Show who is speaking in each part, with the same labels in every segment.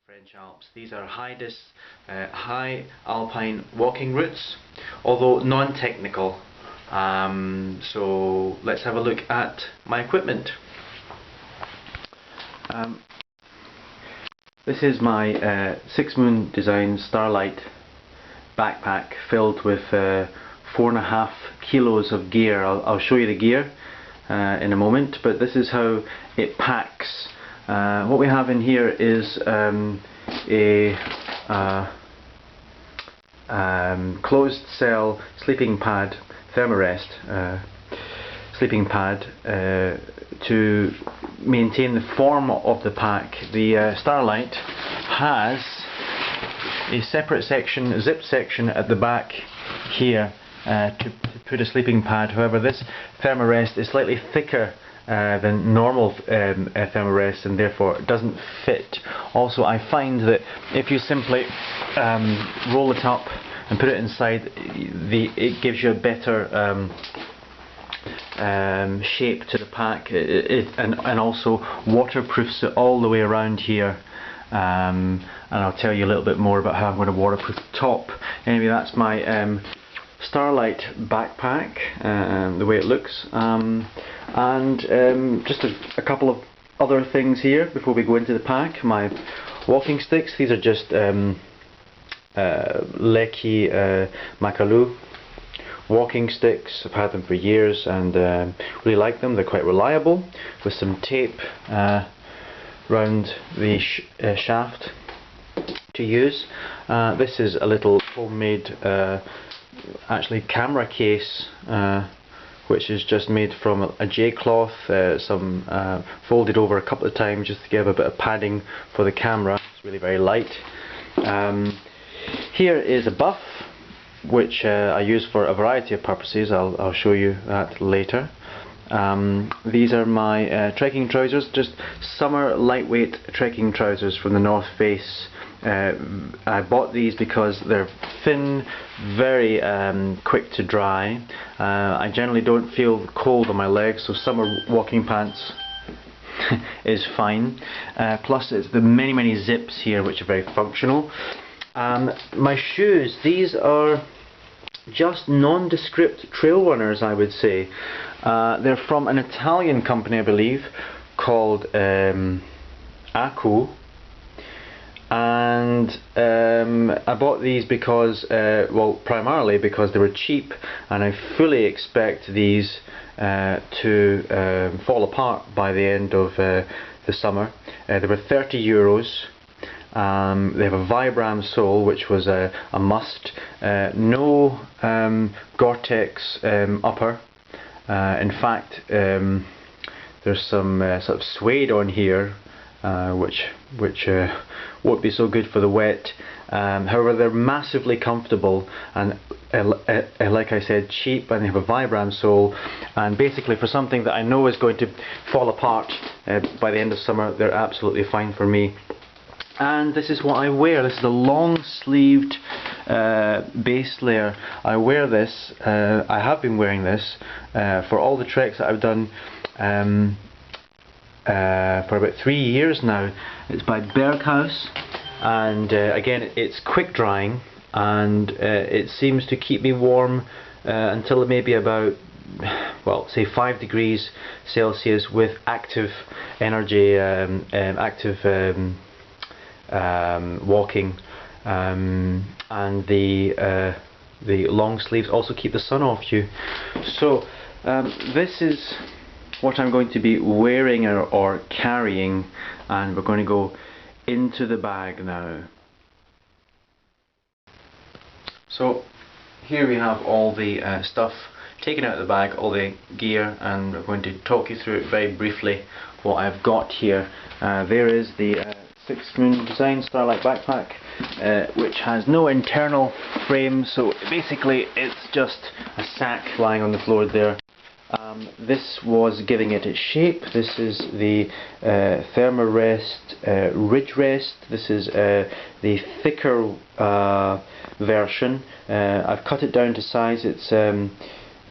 Speaker 1: French Alps. These are high alpine walking routes, although non-technical. So let's have a look at my equipment. This is my Six Moon Design Starlight backpack filled with 4.5 kilos of gear. I'll show you the gear in a moment, but this is how it packs. What we have in here is a closed cell sleeping pad, thermarest sleeping pad to maintain the form of the pack. The Starlight has a separate section, zip section at the back here to put a sleeping pad. However, this thermarest is slightly thicker than normal thermarest, and therefore it doesn't fit. Also, I find that if you simply roll it up and put it inside, it gives you a better shape to the pack, and also waterproofs it all the way around here. And I'll tell you a little bit more about how I'm going to waterproof the top. Anyway, that's my Starlight backpack, the way it looks, and just a couple of other things here before we go into the pack. My walking sticks. These are just Lecky Makalu walking sticks. I've had them for years and really like them. They're quite reliable, with some tape round the shaft to use. This is a little homemade actually camera case, which is just made from a J-cloth, some folded over a couple of times just to give a bit of padding for the camera. It's really very light. Here is a buff, which I use for a variety of purposes. I'll show you that later. These are my trekking trousers, just summer lightweight trekking trousers from the North Face. I bought these because they're thin, very quick to dry. I generally don't feel cold on my legs, so summer walking pants is fine. Plus it's the many zips here which are very functional. My shoes, these are just nondescript trail runners, I would say. They're from an Italian company, I believe, called Aku. And I bought these because, well, primarily because they were cheap, and I fully expect these to fall apart by the end of the summer. They were €30. They have a Vibram sole, which was a must. No Gore-Tex upper. In fact, there's some sort of suede on here, which won't be so good for the wet. However, they're massively comfortable and, like I said, cheap, and they have a Vibram sole. And basically, for something that I know is going to fall apart by the end of summer, they're absolutely fine for me. And this is what I wear. This is a long-sleeved base layer. I wear this. I have been wearing this for all the treks that I've done for about 3 years now. It's by Berghaus, and again, it's quick drying, and it seems to keep me warm until maybe about, well, say 5 degrees Celsius with active energy, active walking, and the long sleeves also keep the sun off you. So this is what I'm going to be wearing or carrying, and we're going to go into the bag now. So here we have all the stuff taken out of the bag, all the gear, and we're going to talk you through it very briefly what I've got here. There is the Six Moon Design Starlight backpack, which has no internal frame, so basically it's just a sack lying on the floor there. This was giving it its shape. This is the thermarest ridge rest. This is the thicker version. I've cut it down to size. It's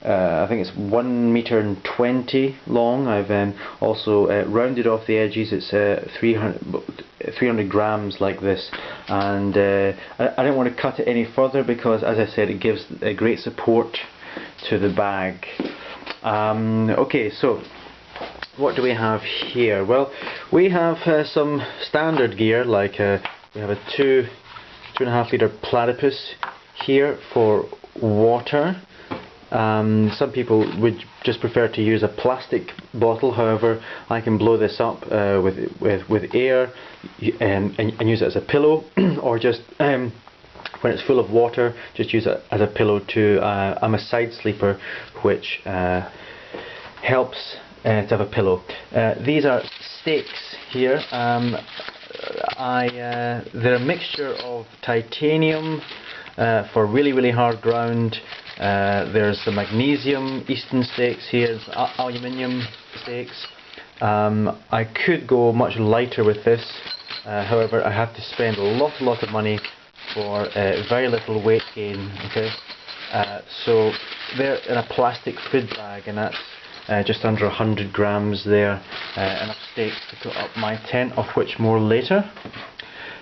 Speaker 1: I think it's 1 meter and 20 long. I've also rounded off the edges. It's 300 grams like this, and I don't want to cut it any further because, as I said, it gives a great support to the bag. Okay, so what do we have here? Well, we have some standard gear, like we have a 2.5 litre platypus here for water. Some people would just prefer to use a plastic bottle. However, I can blow this up with air and use it as a pillow, or just when it's full of water, just use it as a pillow too. I'm a side sleeper, which helps to have a pillow. These are stakes here. They're a mixture of titanium for really hard ground. There's the magnesium Easton stakes here, aluminium stakes. I could go much lighter with this, however I have to spend a lot of money for very little weight gain. Okay, so they're in a plastic food bag, and that's just under 100 grams there, enough stakes to put up my tent, of which more later.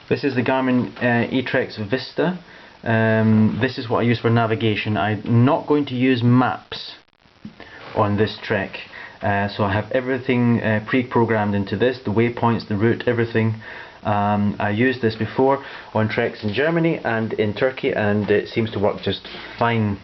Speaker 1: This is the Garmin eTrex Vista. This is what I use for navigation. I'm not going to use maps on this trek, so I have everything pre-programmed into this, the waypoints, the route, everything. I used this before on treks in Germany and in Turkey, and it seems to work just fine.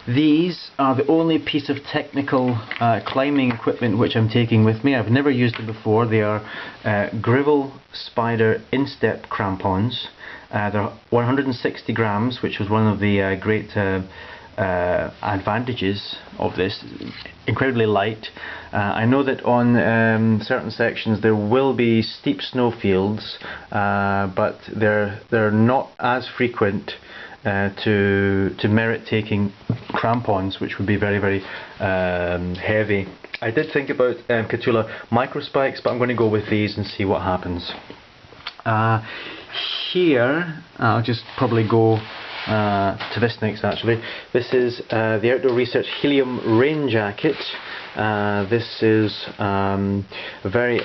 Speaker 1: These are the only piece of technical climbing equipment which I'm taking with me. I've never used them before. They are Grivel Spider Instep crampons. They're 160 grams, which was one of the great advantages of this. Incredibly light. I know that on certain sections there will be steep snowfields, but they're not as frequent to merit taking crampons, which would be very heavy. I did think about Catula microspikes, but I'm going to go with these and see what happens. Here, I'll just probably go to this next actually. This is the Outdoor Research Helium rain jacket. This is a very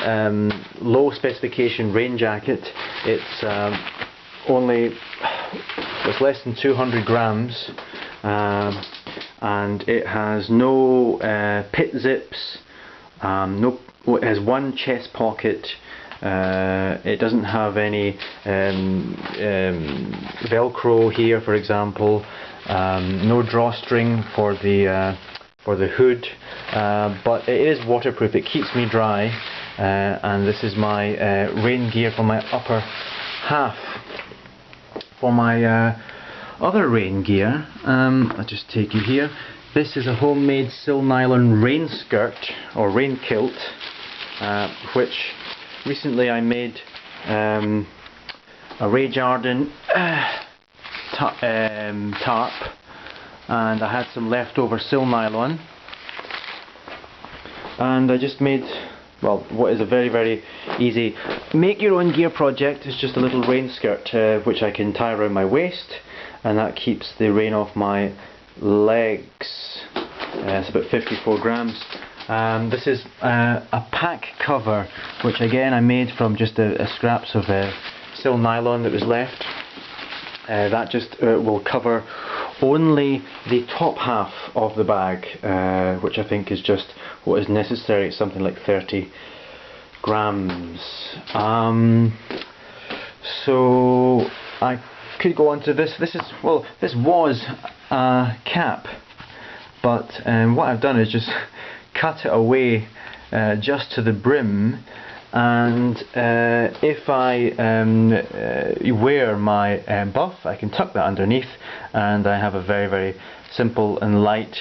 Speaker 1: low specification rain jacket. It's it's less than 200 grams, and it has no pit zips. It has one chest pocket. It doesn't have any Velcro here, for example. No drawstring for the hood, but it is waterproof. It keeps me dry, and this is my rain gear for my upper half. For my other rain gear, I'll just take you here. This is a homemade sil nylon rain skirt or rain kilt, which recently I made a Ray Jardin tarp, and I had some leftover sil nylon, and I just made, well, what is a very easy make your own gear project. It's just a little rain skirt which I can tie around my waist, and that keeps the rain off my legs. It's about 54 grams. This is a pack cover, which again I made from just scraps of sil nylon that was left. That just will cover only the top half of the bag, which I think is just what is necessary. It's something like 30 grams. So I could go on to this. This was a cap, but what I've done is just cut it away just to the brim, and if I wear my buff, I can tuck that underneath, and I have a very simple and light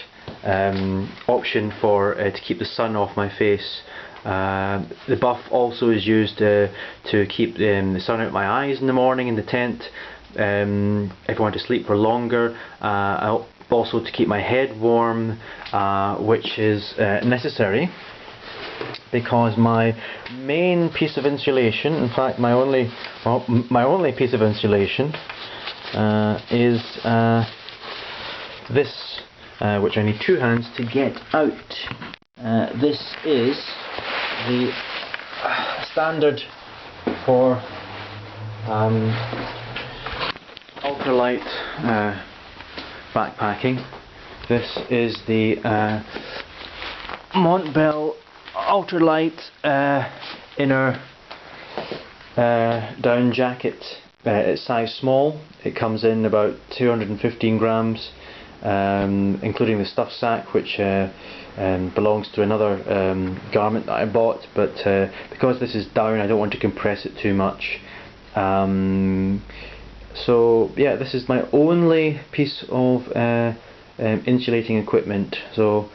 Speaker 1: option for to keep the sun off my face. The buff also is used to keep the sun out my eyes in the morning in the tent, if I want to sleep for longer. Also to keep my head warm, which is necessary, because my main piece of insulation, in fact my only piece of insulation, is this which I need two hands to get out. This is the standard for ultralight backpacking. This is the Montbell ultralight inner down jacket. It's size small. It comes in about 215 grams, including the stuff sack, which belongs to another garment that I bought, but because this is down, I don't want to compress it too much. So yeah, this is my only piece of insulating equipment. So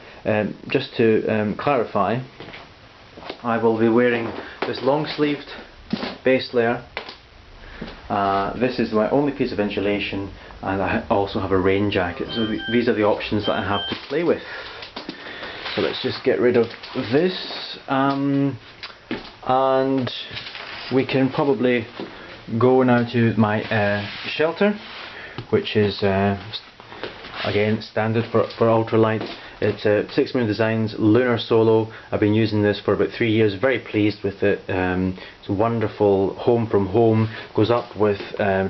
Speaker 1: just to clarify, I will be wearing this long-sleeved base layer. This is my only piece of insulation, and I also have a rain jacket. So these are the options that I have to play with. So let's just get rid of this, and we can probably go now to my shelter, which is again standard for ultralight. It's a 6 Moon Designs Lunar Solo. I've been using this for about 3 years, very pleased with it. It's a wonderful home from home, goes up with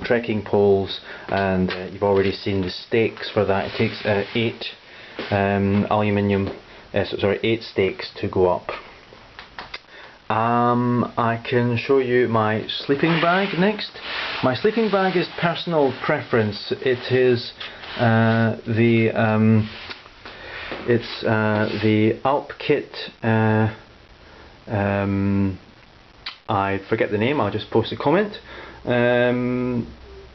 Speaker 1: trekking poles, and you've already seen the stakes for that. It takes 8 8 stakes to go up. I can show you my sleeping bag next. My sleeping bag is personal preference. It is the Alp Kit. I forget the name. I'll just post a comment.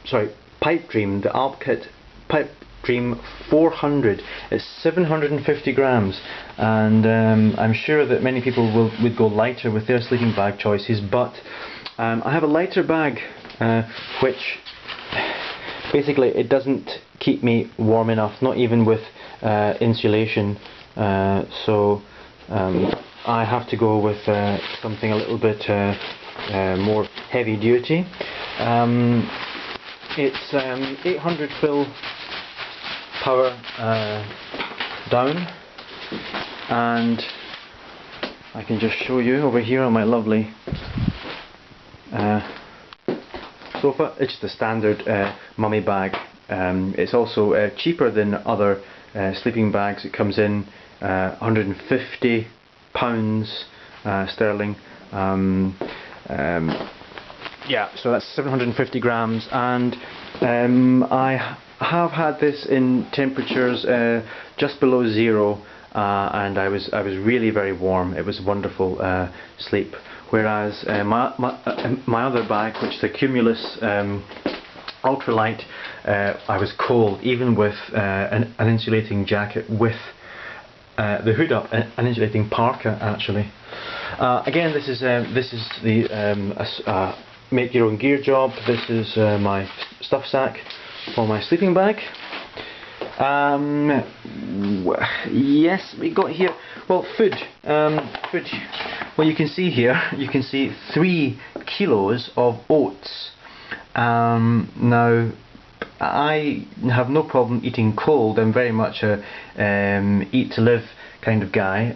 Speaker 1: Sorry, Pipe Dream. The Alp Kit Pipe Dream 400. It's 750 grams, and I'm sure that many people would go lighter with their sleeping bag choices, but I have a lighter bag which basically it doesn't keep me warm enough, not even with insulation, so I have to go with something a little bit more heavy duty. It's 800 fill power down, and I can just show you over here on my lovely sofa. It's just a standard mummy bag. It's also cheaper than other sleeping bags. It comes in £150 sterling. Yeah, so that's 750 grams, and I have had this in temperatures just below 0, and I was really very warm. It was wonderful sleep. Whereas my other bag, which is the Cumulus ultralight, I was cold, even with an insulating jacket with the hood up, an insulating parka actually. Again, this is the make your own gear job. This is my stuff sack for my sleeping bag. Yes, we got here. Well, food. Food. Well, you can see here. You can see 3 kilos of oats. Now, I have no problem eating cold. I'm very much a eat to live kind of guy.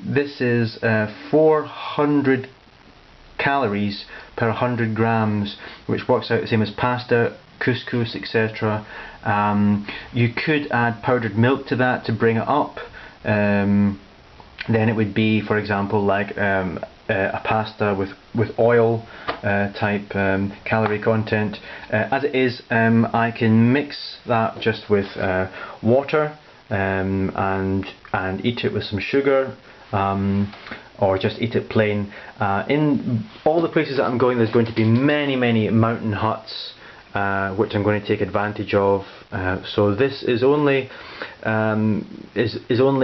Speaker 1: This is 400 calories per 100 grams, which works out the same as pasta, couscous, etc. You could add powdered milk to that to bring it up. Then it would be, for example, like a pasta with oil type calorie content. As it is, I can mix that just with water and eat it with some sugar, or just eat it plain. In all the places that I'm going, there's going to be many mountain huts, which I'm going to take advantage of. So this is only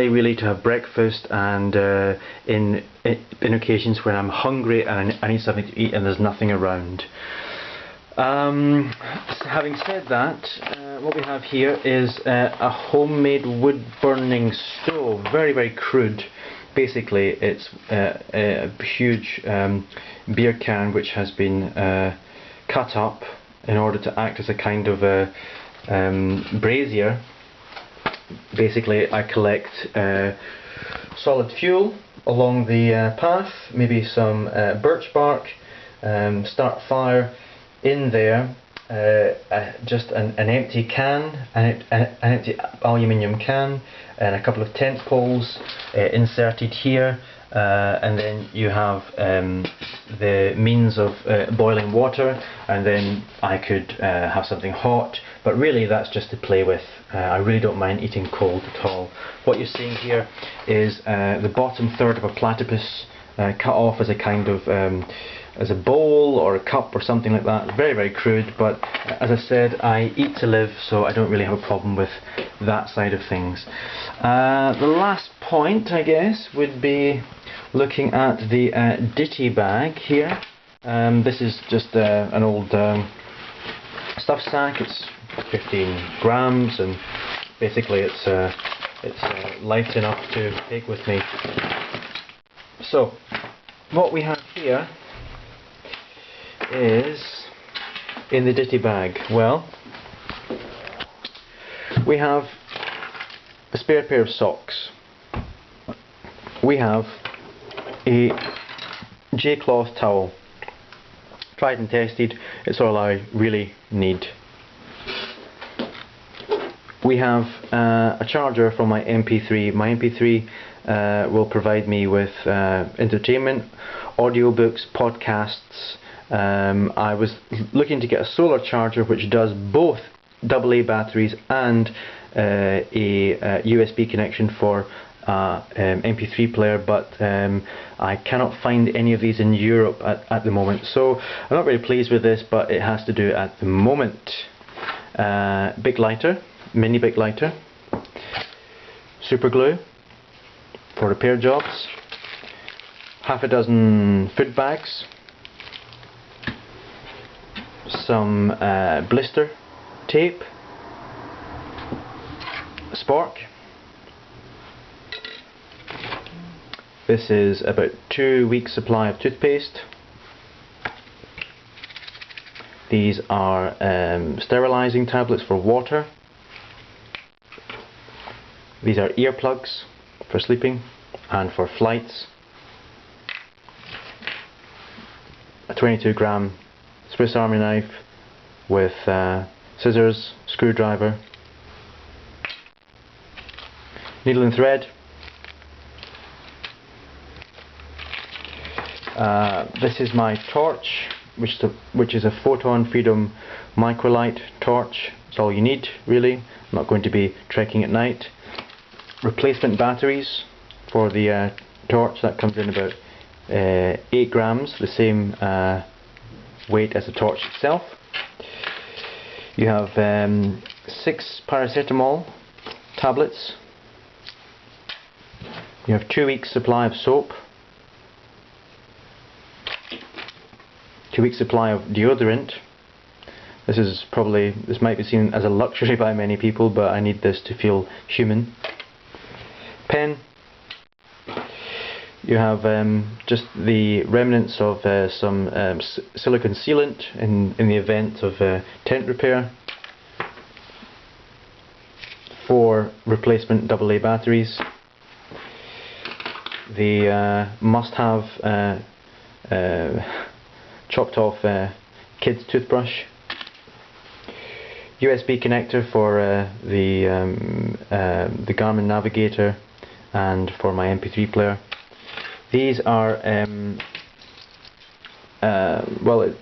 Speaker 1: really to have breakfast, and in occasions when I'm hungry and I need something to eat and there's nothing around. Having said that, what we have here is a homemade wood burning stove, very crude. Basically, it's a huge beer can which has been cut up in order to act as a kind of brazier, basically I collect solid fuel along the path, maybe some birch bark, start fire in there, just an empty can, an empty aluminium can, and a couple of tent poles inserted here, and then you have the means of boiling water, and then I could have something hot, but really that's just to play with. I really don't mind eating cold at all. What you're seeing here is the bottom third of a platypus cut off as a kind of as a bowl or a cup or something like that. Very, very crude, but as I said, I eat to live, so I don't really have a problem with that side of things. The last point, I guess, would be looking at the ditty bag here. This is just an old stuff sack. It's 15 grams, and basically it's light enough to take with me. So what we have here is in the ditty bag. Well, we have a spare pair of socks. We have a J-cloth towel. Tried and tested, it's all I really need. We have a charger for my MP3. My MP3 will provide me with entertainment, audiobooks, podcasts. I was looking to get a solar charger which does both AA batteries and a USB connection for MP3 player, but I cannot find any of these in Europe at the moment, so I'm not very pleased with this, but it has to do at the moment. Big lighter, mini big lighter, super glue for repair jobs, half a dozen food bags, some blister tape, a spork. This is about 2 weeks supply of toothpaste. These are sterilizing tablets for water. These are earplugs for sleeping and for flights. A 22-gram Swiss Army knife with scissors, screwdriver, needle and thread. This is my torch, which is a Photon Freedom microlight torch. That's all you need, really. I'm not going to be trekking at night. Replacement batteries for the torch. That comes in about 8 grams, the same weight as the torch itself. You have 6 paracetamol tablets. You have 2 weeks supply of soap. 2 weeks supply of deodorant. This might be seen as a luxury by many people, but I need this to feel human. Pen. You have just the remnants of some silicone sealant in the event of tent repair. 4 replacement AA batteries. The must-have chopped off kid's toothbrush, USB connector for the Garmin Navigator and for my MP3 player. These are well,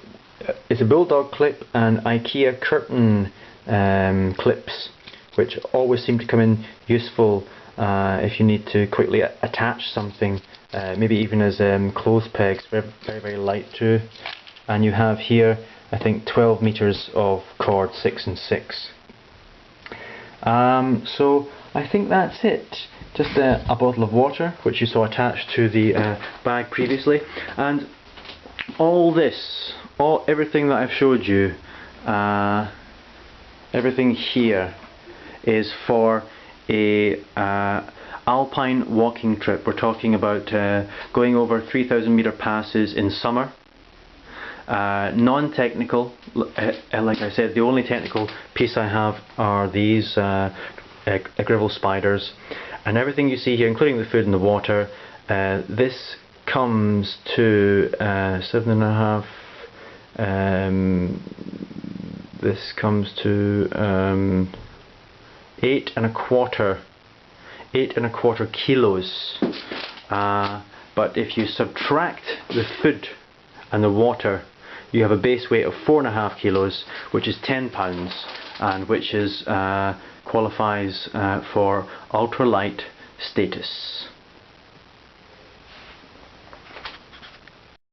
Speaker 1: it's a bulldog clip and IKEA curtain clips, which always seem to come in useful if you need to quickly attach something, maybe even as clothes pegs. Very, very light too. And you have here, I think, 12 meters of cord, 6 and 6. So I think that's it. Just a bottle of water, which you saw attached to the bag previously, and all this, everything that I've showed you, everything here is for a alpine walking trip. We're talking about going over 3,000 meter passes in summer. Non-technical, like I said, the only technical piece I have are these gravel spiders, and everything you see here, including the food and the water, this comes to 7.5. This comes to 8.25 kilos. But if you subtract the food and the water, you have a base weight of 4.5 kilos, which is 10 pounds, and which is qualifies for ultralight status.